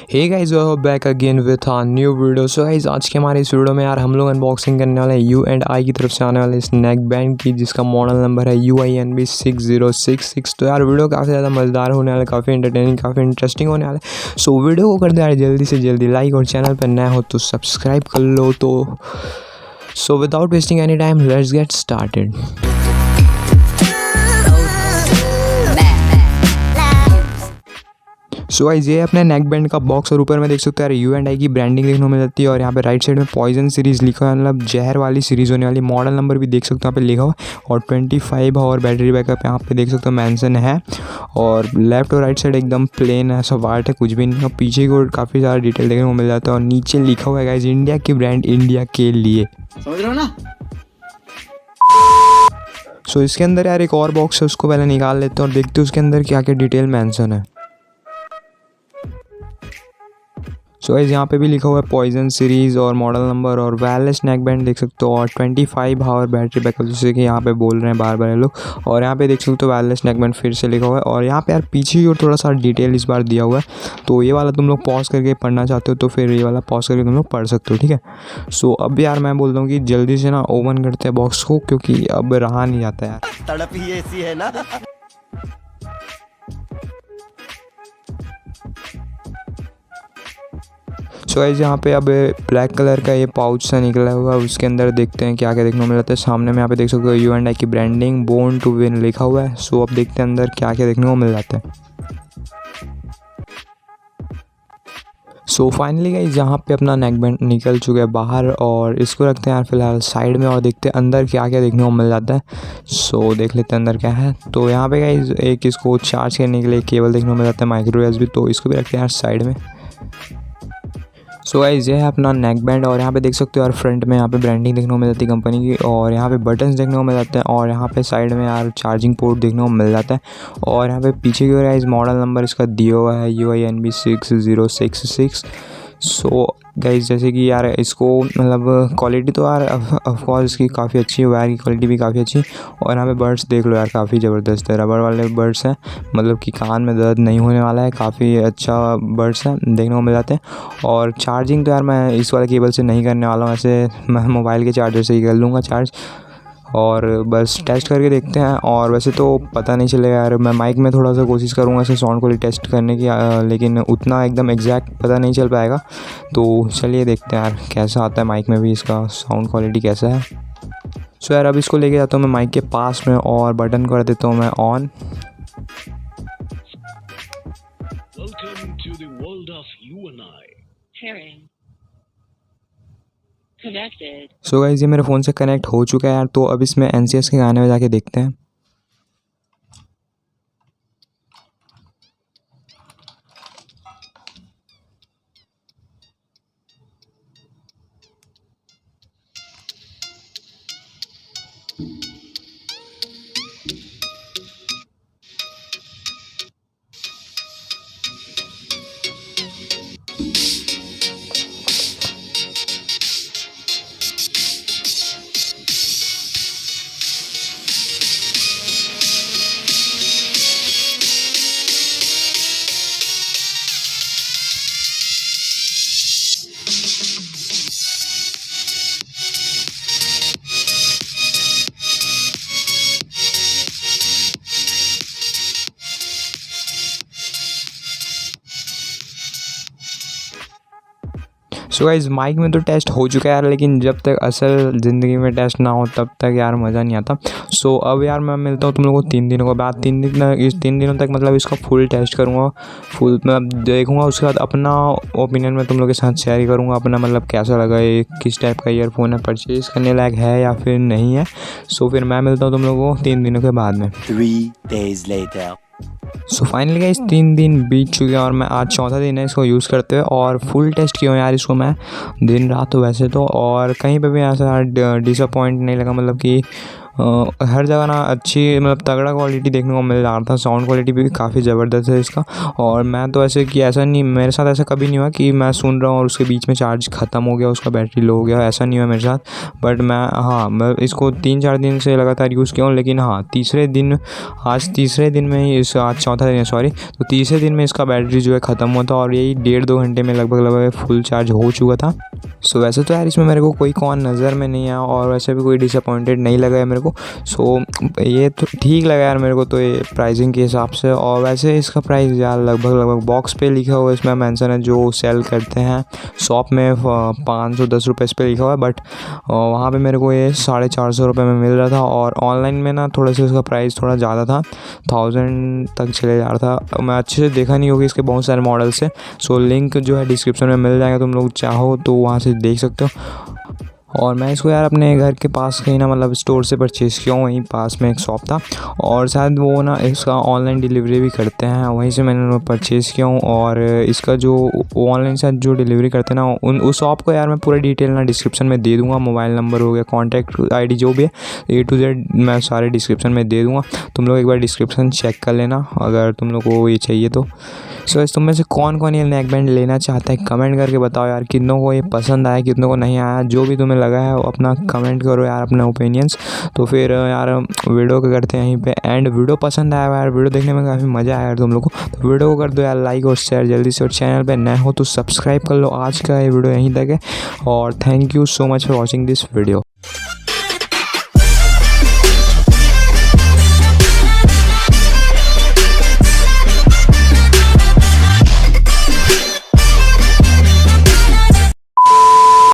Hey guys, back again with a new video. So guys, आज के हमारे इस वीडियो में यार हम लोग अनबॉक्सिंग करने वाले हैं 𝙢𝙢𝙘 की तरफ से आने वाले इस नेक बैंड की, जिसका मॉडल नंबर है 𝙢𝙢𝙯𝙤𝙤𝙯। तो यार वीडियो काफ़ी ज़्यादा मज़ेदार होने वाला है, काफ़ी इंटरटेनिंग, काफ़ी इंटरेस्टिंग होने वाला है। सो वीडियो को कर दो यार जल्दी से जल्दी लाइक, और चैनल पर नया हो तो सब्सक्राइब कर लो। तो so without wasting any time, let's get started. So guys, ये अपने नेक बैंड का बॉक्स, और ऊपर में देख सकते हैं यार 𝙢𝙢𝙘 की ब्रांडिंग देखने को मिल जाती है। और यहाँ पे राइट साइड में पॉइजन सीरीज़ लिखा है, मतलब जहर वाली सीरीज़ होने वाली। मॉडल नंबर भी देख सकते हो यहाँ पे लिखा हुआ है, और 25 और बैटरी बैकअप यहाँ पे देख सकते हो मेंशन है। और लेफ्ट और राइट साइड एकदम प्लेन है, सब वार्ट है, कुछ भी नहीं। और पीछे की ओर काफ़ी सारा डिटेल देखने को मिल जाता है, और नीचे लिखा हुआ है गाइस इंडिया की ब्रांड, इंडिया के लिए, समझ रहे हो ना। सो इसके अंदर यार एक और बॉक्स है, उसको पहले निकाल लेते हैं और देखते हैं उसके अंदर क्या क्या डिटेल मेंशन है। सो गाइस, यहाँ पे भी लिखा हुआ है पॉइजन सीरीज़ और मॉडल नंबर और वायरलेस नेक बैंड देख सकते हो, और 25 आवर बैटरी बैकअप, जैसे कि यहाँ पे बोल रहे हैं बार बार ये लोग। और यहाँ पे देख सकते हो वायरलेस नेक बैंड फिर से लिखा हुआ है। और यहाँ पे यार पीछे की ओर थोड़ा सा डिटेल इस बार दिया हुआ है, तो ये वाला तुम लोग पॉज करके पढ़ना चाहते हो तो फिर ये वाला पॉज करके तुम लोग पढ़ सकते हो, ठीक है। सो अब यार मैं बोलता हूँ कि जल्दी से ना ओपन करते हैं बॉक्स को, क्योंकि अब रहा नहीं जाता यार, तड़प ही ऐसी है ना। सो गाइस, यहाँ पे अब ब्लैक कलर का ये पाउच सा निकला हुआ है, उसके अंदर देखते हैं क्या क्या देखने को मिल जाता है। सामने में यहाँ पे देख सकते हो 𝙢𝙢𝙘 की ब्रांडिंग बोर्न टू विन लिखा हुआ है। सो अब देखते हैं अंदर क्या क्या देखने को मिल जाता है। सो फाइनली गाइस, यहाँ पे अपना नेक बैंड निकल चुका है बाहर, और इसको रखते हैं यार फिलहाल साइड में, और देखते हैं अंदर क्या क्या देखने को मिल जाता है। सो देख लेते हैं अंदर क्या है। तो यहाँ पे गाइस एक इसको चार्ज करने के लिए केबल देखने को मिल जाता है, माइक्रो USB, तो इसको भी रखते हैं यार साइड में। सो गाइस, ये है अपना नेक बैंड, और यहाँ पे देख सकते हो यार फ्रंट में यहाँ पे ब्रांडिंग देखने को मिल जाती है कंपनी की, और यहाँ पे बटन्स देखने को मिल जाते हैं, और यहाँ पे साइड में यार चार्जिंग पोर्ट देखने को मिल जाता है। और यहाँ पे पीछे की ओर गाइस मॉडल नंबर इसका दिया हुआ है 𝙢𝙢𝙯𝙤𝙯𝙤। सो गाइस, जैसे कि यार इसको मतलब क्वालिटी तो यार ऑफ कोर्स इसकी काफ़ी अच्छी है, वायर की क्वालिटी भी काफ़ी अच्छी। और यहाँ पे बर्ड्स देख लो यार, काफ़ी ज़बरदस्त है, रबड़ वाले बर्ड्स हैं, मतलब कि कान में दर्द नहीं होने वाला है, काफ़ी अच्छा बर्ड्स है, देखने को मिल जाते हैं। और चार्जिंग तो यार मैं इस वाले केबल से नहीं करने वाला हूँ, ऐसे मैं मोबाइल के चार्जर से ही कर लूँगा चार्ज, और बस टेस्ट करके देखते हैं। और वैसे तो पता नहीं चलेगा यार, मैं माइक में थोड़ा सा कोशिश करूँगा ऐसे साउंड क्वालिटी टेस्ट करने की, लेकिन उतना एकदम एग्जैक्ट पता नहीं चल पाएगा। तो चलिए देखते हैं यार कैसा आता है माइक में भी, इसका साउंड क्वालिटी कैसा है। सो यार अब इसको लेके जाता हूँ मैं माइक के पास में, और बटन कर देता हूँ मैं ऑन। सो गाइस, ये मेरे फ़ोन से कनेक्ट हो चुका है यार, तो अब इसमें NCS के गाने में जाके देखते हैं। सो गाइस, माइक में तो टेस्ट हो चुका है यार, लेकिन जब तक असल ज़िंदगी में टेस्ट ना हो तब तक यार मज़ा नहीं आता। सो अब यार मैं मिलता हूँ तुम लोगों को 3 दिनों के बाद। 3 दिनों तक मतलब इसका फुल टेस्ट करूँगा, फुल मतलब देखूँगा, उसके बाद अपना ओपिनियन में तुम लोग के साथ शेयर करूँगा, अपना मतलब कैसा लगा, ये किस टाइप का ईयरफोन है, परचेज़ करने लायक है या फिर नहीं है। सो फिर मैं मिलता हूँ तुम लोगों को 3 दिनों के बाद में। 3 days later. So finally guys, 3 दिन बीत चुके हैं, और मैं आज चौथा दिन है इसको यूज़ करते हुए, और फुल टेस्ट किया हूँ यार इसको मैं दिन रात तो वैसे तो, और कहीं पे भी ऐसा डिसअपॉइंट नहीं लगा, मतलब कि हर जगह ना अच्छी मतलब तगड़ा क्वालिटी देखने को मिल रहा था। साउंड क्वालिटी भी काफ़ी ज़बरदस्त है इसका। और मैं तो ऐसे कि ऐसा नहीं, मेरे साथ ऐसा कभी नहीं हुआ कि मैं सुन रहा हूँ और उसके बीच में चार्ज ख़त्म हो गया, उसका बैटरी लो हो गया, ऐसा नहीं हुआ मेरे साथ। बट मैं इसको 3-4 दिन से लगातार यूज़ किया हूँ। लेकिन हाँ, आज तीसरे दिन में ही आज चौथा दिन है सॉरी, तो तीसरे दिन में इसका बैटरी जो है ख़त्म हुआ था और यही 1.5-2 घंटे में लगभग फुल चार्ज हो चुका था। सो वैसे तो यार इसमें मेरे को कोई कौन नज़र में नहीं आया और वैसे भी कोई डिसअपॉइंटेड नहीं लगा है मेरे को। सो ये तो ठीक लगा यार मेरे को तो ये प्राइसिंग के हिसाब से। और वैसे इसका प्राइस यार लगभग बॉक्स पे लिखा हुआ है, इसमें मेंशन है जो सेल करते हैं शॉप में 510 रुपये इस पर लिखा हुआ है। बट वहाँ पे मेरे को ये 450 रुपये में मिल रहा था। और ऑनलाइन में ना थोड़ा सा इसका प्राइस थोड़ा ज़्यादा था, 1000 तक चले जा रहा था। मैं अच्छे से देखा नहीं होगी इसके बहुत सारे मॉडल्स है। सो लिंक जो है डिस्क्रिप्शन में मिल जाएगा, तुम लोग चाहो तो वहाँ से देख सकते हो। और मैं इसको यार अपने घर के पास कहीं ना मतलब स्टोर से परचेज़ किया हूँ, वहीं पास में एक शॉप था और शायद वो ना इसका ऑनलाइन डिलीवरी भी करते हैं, वहीं से मैंने परचेज़ किया हूँ। और इसका जो ऑनलाइन से जो डिलीवरी करते हैं ना उस शॉप को यार मैं पूरा डिटेल ना डिस्क्रिप्शन में दे दूँगा, मोबाइल नंबर हो गया, कॉन्टैक्ट ID जो भी है A to Z मैं सारे डिस्क्रिप्शन में दे दूँगा। तुम लोग एक बार डिस्क्रिप्शन चेक कर लेना अगर तुम लोग को ये चाहिए तो। सो तुम में से कौन कौन ये नेक बैंड लेना चाहता है कमेंट करके बताओ यार, कितनों को ये पसंद आया कितनों को नहीं आया, जो भी तुम्हें लगा है वो अपना कमेंट करो यार, अपने ओपिनियंस। तो फिर यार वीडियो को करते हैं यहीं पे एंड। वीडियो पसंद आया यार, वीडियो देखने में काफ़ी मज़ा आया यार तुम लोग को, तो वीडियो को कर दो यार लाइक और शेयर जल्दी से। और चैनल पे नए हो तो सब्सक्राइब कर लो। आज का ये वीडियो यहीं तक है और thank you so much for watching this video.